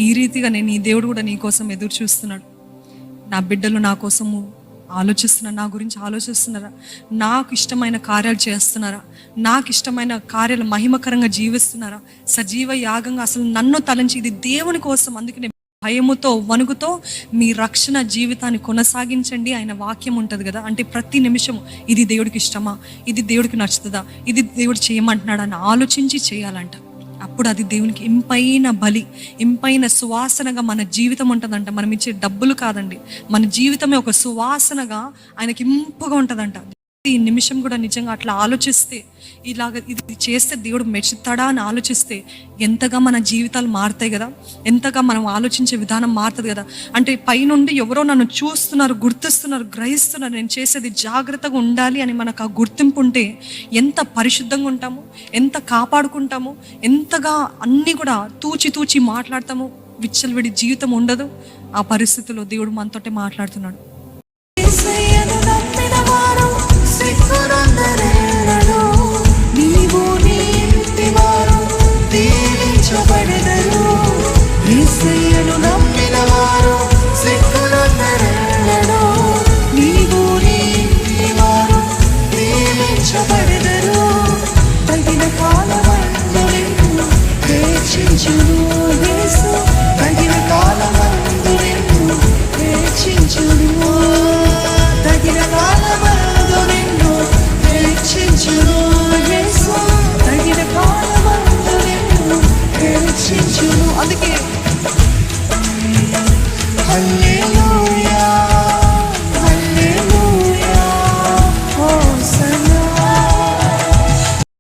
ఈ రీతిగా నేను ఈ దేవుడు కూడా నీ కోసం ఎదురు చూస్తున్నాడు. నా బిడ్డలు నా కోసము ఆలోచిస్తున్నారా? నా గురించి ఆలోచిస్తున్నారా? నాకు ఇష్టమైన కార్యాలు చేస్తున్నారా? నాకు ఇష్టమైన కార్యాలు మహిమకరంగా జీవిస్తున్నారా? సజీవ యాగంగా అసలు నన్ను తలంచి ఇది దేవుని కోసం. అందుకనే భయముతో వణుకుతో మీ రక్షణ జీవితాన్ని కొనసాగించండి. ఆయన వాక్యం ఉంటుంది కదా, అంటే ప్రతి నిమిషం ఇది దేవుడికి ఇష్టమా, ఇది దేవుడికి నచ్చుతుందా, ఇది దేవుడు చేయమంటున్నాడా అని ఆలోచించి చేయాలంట. అప్పుడు అది దేవునికి ఇంపైన బలి, ఇంపైన సువాసనగా మన జీవితం ఉంటుందంట. మనం ఇచ్చే డబ్బులు కాదండి, మన జీవితమే ఒక సువాసనగా ఆయనకి ఇంపుగా ఉంటుందంట. ఈ నిమిషం కూడా నిజంగా అట్లా ఆలోచిస్తే, ఇలాగ ఇది చేస్తే దేవుడు మెచ్చుతాడా అని ఆలోచిస్తే ఎంతగా మన జీవితాలు మారుతాయి కదా, ఎంతగా మనం ఆలోచించే విధానం మారుతుంది కదా. అంటే పైనుండి ఎవరో నన్ను చూస్తున్నారు, గుర్తిస్తున్నారు, గ్రహిస్తున్నారు, నేను చేసేది జాగ్రత్తగా ఉండాలి అని మనకు ఆ గుర్తింపు ఉంటే ఎంత పరిశుద్ధంగా ఉంటాము, ఎంత కాపాడుకుంటాము, ఎంతగా అన్నీ కూడా తూచి మాట్లాడతాము. విచ్చలవిడి జీవితం ఉండదు. ఆ పరిస్థితిలో దేవుడు మనతోటే మాట్లాడుతున్నాడు. నీవు నీ ఇంటి వారు దీవించబడెదరు.